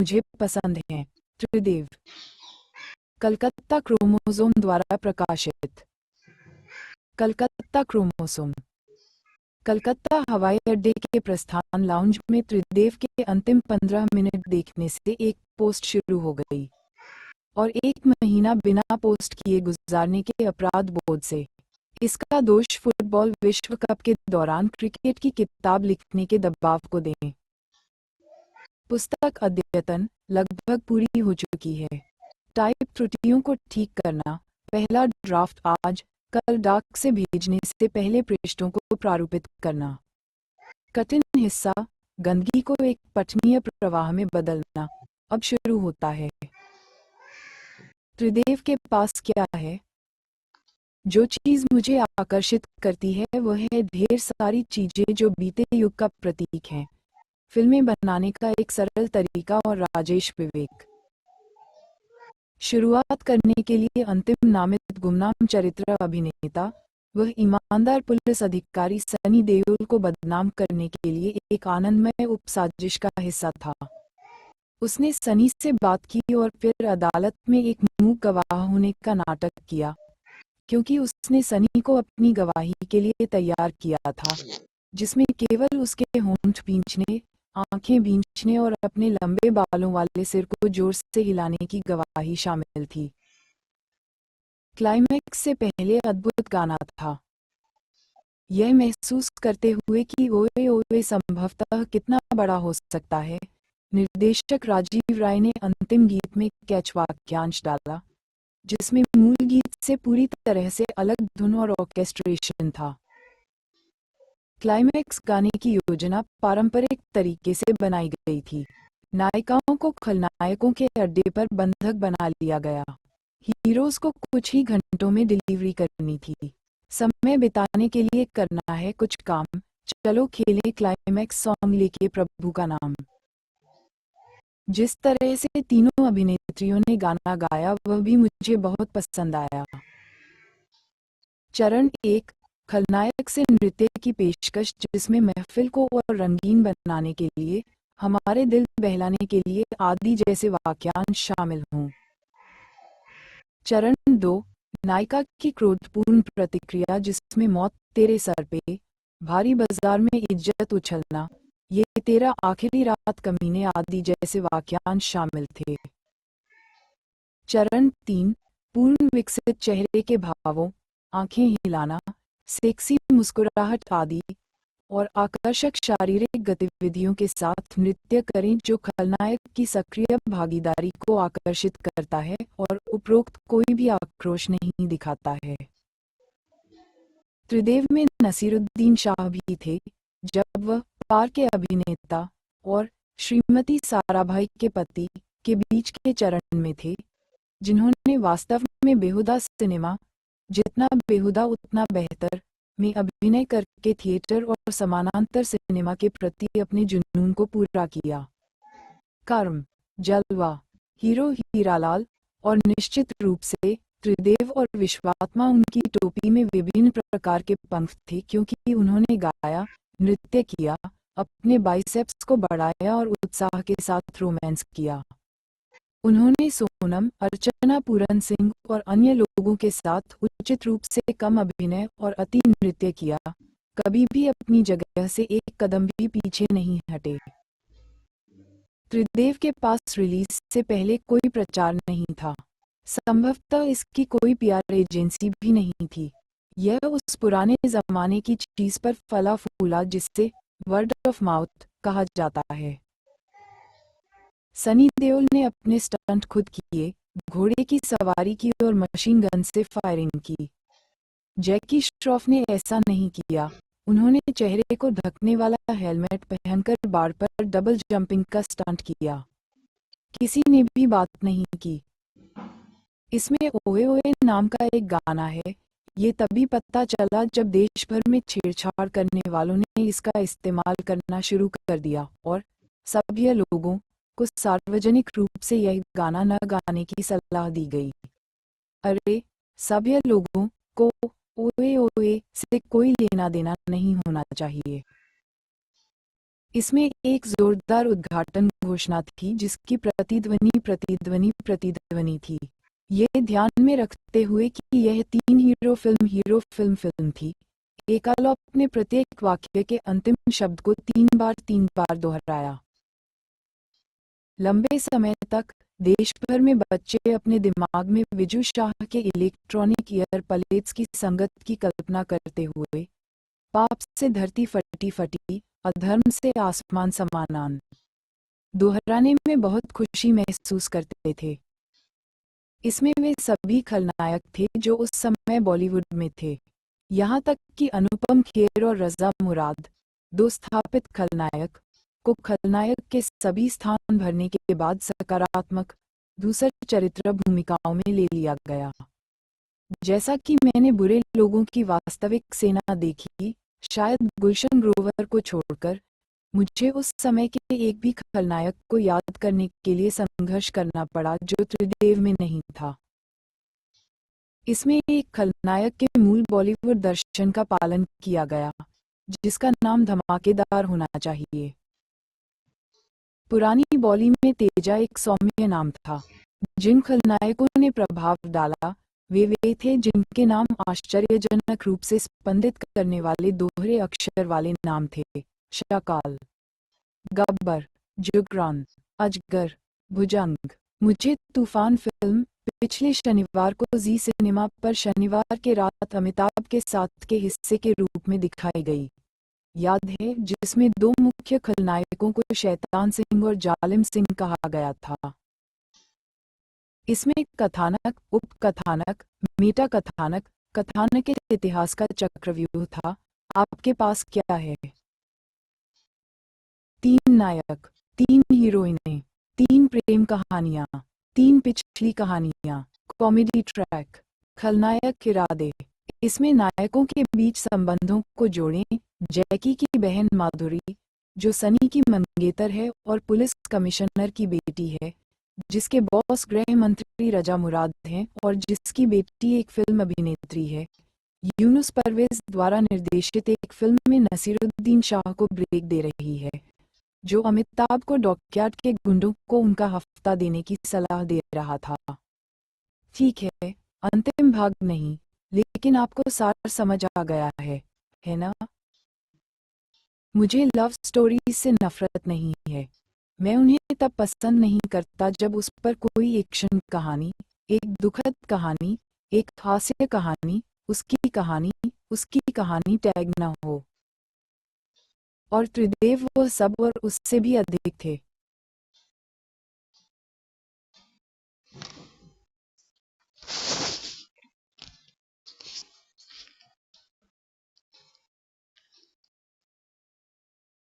मुझे पसंद हैं। त्रिदेव। कलकत्ता क्रोमोसोम द्वारा प्रकाशित। कलकत्ता क्रोमोसोम। कलकत्ता हवाई अड्डे के प्रस्थान लाउंज में त्रिदेव के अंतिम 15 मिनट देखने से एक पोस्ट शुरू हो गई और 1 महीना बिना पोस्ट किए गुजारने के अपराध बोध से। इसका दोष फुटबॉल विश्व कप के दौरान क्रिकेट की किताब लिखने के दबाव को दें। पुस्तक अद्यतन लगभग पूरी हो चुकी है। टाइप त्रुटियों को ठीक करना। पहला ड्राफ्ट आज कल डाक से भेजने से पहले पृष्ठों को प्रारूपित करना। कठिन हिस्सा गंदगी को एक पठनीय प्रवाह में बदलना अब शुरू होता है। त्रिदेव के पास क्या है? जो चीज मुझे आकर्षित करती है वह है ढेर सारी चीजें जो बीते युग का प्रतीक हैं। फिल्में बनाने का एक सरल तरीका और राजेश विवेक। शुरुआत करने के लिए अंतिम नामित गुमनाम चरित्र अभिनेता वह ईमानदार पुलिस अधिकारी सनी देओल को बदनाम करने के लिए एक आनंदमय उपसाजिश का हिस्सा था। उसने सनी से बात की और फिर अदालत में एक मूक गवाह होने का नाटक किया, क्योंकि उसने सनी को अपनी गवाही के लिए तैयार किया था, जिसमें केवल उसके होंठ भींचने, आंखें भींचने और अपने लंबे बालों वाले सिर को जोर से हिलाने की गवाही शामिल थी। क्लाइमैक्स से पहले अद्भुत गाना था। यह महसूस करते हुए कि ओए ओए संभवतः कितना बड़ा हो सकता है, निर्देशक राजीव राय ने अंतिम गीत में कैच वाक्यांश डाला, जिसमें मूल गीत से पूरी तरह से अलग धुन और ऑर्केस्ट्रेशन था। क्लाइमैक्स गाने की योजना पारंपरिक तरीके से बनाई गई थी। नायिकाओं को खलनायकों के अड्डे पर बंधक बना लिया गया। हीरोज को कुछ ही घंटों में डिलीवरी करनी थी। समय बिताने के लिए करना है कुछ काम, चलो खेलें क्लाइमैक्स सॉन्ग लेके प्रभु का नाम। जिस तरह से तीनों अभिनेत्रियों ने गाना गाया वह भी मुझे बहुत पसंद आया। चरण 1 खलनायक से नृत्य की पेशकश, जिसमें महफिल को और रंगीन बनाने के लिए, हमारे दिल बहलाने के लिए आदि जैसे वाक्यांश शामिल हों। चरण 2 नायिका की क्रोधपूर्ण प्रतिक्रिया, जिसमें मौत तेरे सर पे, भारी बाजार में इज्जत उछलना, ये तेरा आखिरी रात कमीने आदि जैसे वाक्यांश शामिल थे। चरण 3 पूर्ण विकसित चेहरे के भावों, आंखें हिलाना, सेक्सी मुस्कुराहट आदि और आकर्षक शारीरिक गतिविधियों के साथ नृत्य करें जो खलनायक की सक्रिय भागीदारी को आकर्षित करता है और उपरोक्त कोई भी आक्रोश नहीं दिखाता है। त्रिदेव में नसीरुद्दीन शाह भी थे, जब वह पार के अभिनेता और श्रीमती साराभाई के पति के बीच के चरण में थे, जिन्होंने वास्तव में बेहुदा सिनेमा, जितना बेहुदा उतना बेहतर, में अभिनय करके थिएटर और समानांतर सिनेमा के प्रति अपने जुनून को पूरा किया। कर्म, जलवा, हीरो हीरालाल और निश्चित रूप से त्रिदेव और विश्वात्मा, उनकी टोपी में विभिन्न प्रकार के पंख थे, क्योंकि उन्होंने गाया, नृत्य किया, अपने बाइसेप्स को बढ़ाया और उत्साह के साथ रोमांस किया। उन्होंने सोनम, अर्चना पूरन सिंह और अन्य लोगों के साथ उचित रूप से कम अभिनय और अति नृत्य किया, कभी भी अपनी जगह से एक कदम भी पीछे नहीं हटे। त्रिदेव के पास रिलीज से पहले कोई प्रचार नहीं था, संभवतः इसकी कोई पीआर एजेंसी भी नहीं थी। यह उस पुराने जमाने की चीज पर फला फूला जिसे वर्ड ऑफ माउथ कहा जाता है। सनी देओल ने अपने स्टंट खुद किए, घोड़े की सवारी की और मशीन गन से फायरिंग की। जैकी श्रॉफ ने ऐसा नहीं किया, उन्होंने चेहरे को ढकने वाला हेलमेट पहनकर बार पर डबल जंपिंग का स्टंट किया। किसी ने भी बात नहीं की। इसमें ओए ओए नाम का एक गाना है, ये तभी पता चला जब देश भर में छेड़छाड़ करने वालों ने इसका इस्तेमाल करना शुरू कर दिया और सभ्य लोगों को सार्वजनिक रूप से यह गाना न गाने की सलाह दी गई। अरे, सभ्य लोगों को ओए ओए से कोई लेना देना नहीं होना चाहिए। इसमें एक जोरदार उद्घाटन घोषणा थी जिसकी प्रतिध्वनि प्रतिध्वनि प्रतिध्वनि थी। ये ध्यान में रखते हुए कि यह हीरो फिल्म थी, एकालोप ने प्रत्येक वाक्य के अंतिम शब्द को 3 बार दोहराया। लंबे समय तक देश भर में बच्चे अपने दिमाग में विजू शाह के इलेक्ट्रॉनिक ईयर प्लेट्स की संगत की कल्पना करते हुए पाप से धरती फटी फटी, अधर्म से आसमान समानान दोहराने में बहुत खुशी महसूस करते थे। इसमें वे सभी खलनायक थे जो उस समय बॉलीवुड में थे, यहाँ तक कि अनुपम खेर और रज़ा मुराद, दो स्थापित खलनायक, को खलनायक के सभी स्थान भरने के बाद सकारात्मक दूसर चरित्र भूमिकाओं में ले लिया गया। जैसा कि मैंने बुरे लोगों की वास्तविक सेना देखी, शायद गुलशन ग्रोवर को छोड़कर, मुझे उस समय के एक भी खलनायक को याद करने के लिए संघर्ष करना पड़ा जो त्रिदेव में नहीं था। इसमें एक खलनायक के मूल बॉलीवुड दर्शन का पालन किया गया, जिसका नाम धमाकेदार होना चाहिए। पुरानी बॉली में तेजा एक सौम्य नाम था। जिन खलनायकों ने प्रभाव डाला वे थे जिनके नाम आश्चर्यजनक रूप से स्पंदित करने वाले दोहरे अक्षर वाले नाम थे। शकाल, गब्बर, जुगरान, अजगर, भुजंग। मुझे तूफान फिल्म पिछले शनिवार को जी सिनेमा पर शनिवार के रात अमिताभ के साथ के हिस्से के रूप में दिखाई गई, याद है, जिसमें दो मुख्य खलनायकों को शैतान सिंह और जालिम सिंह कहा गया था। इसमें कथानक, उपकथानक, मेटा कथानक, कथानक के इतिहास का चक्रव्यूह था। आपके पास क्या है? 3 नायक, 3 हीरोइनें, 3 प्रेम कहानियां, 3 पिछली कहानियां, कॉमेडी ट्रैक, खलनायक इरादे। इसमें नायकों के बीच संबंधों को जोड़ें। जैकी की बहन माधुरी, जो सनी की मंगेतर है और पुलिस कमिश्नर की बेटी है, जिसके बॉस गृह मंत्री रजा मुराद हैं और जिसकी बेटी एक फिल्म अभिनेत्री है। यूनुस परवेज द्वारा निर्देशित एक फिल्म में नसीरुद्दीन शाह को ब्रेक दे रही है, जो अमिताभ को डॉकयार्ड के गुंडों को उनका हफ्ता देने की सलाह दे रहा था। ठीक है, अंतिम भाग नहीं, लेकिन आपको सार समझ आ गया है ना? मुझे लव स्टोरीज से नफरत नहीं है। मैं उन्हें तब पसंद नहीं करता जब उस पर कोई एक्शन कहानी, एक दुखद कहानी, एक हास्य कहानी, उसकी कहानी टैग न हो। और त्रिदेव वो सब और उससे भी अधिक थे।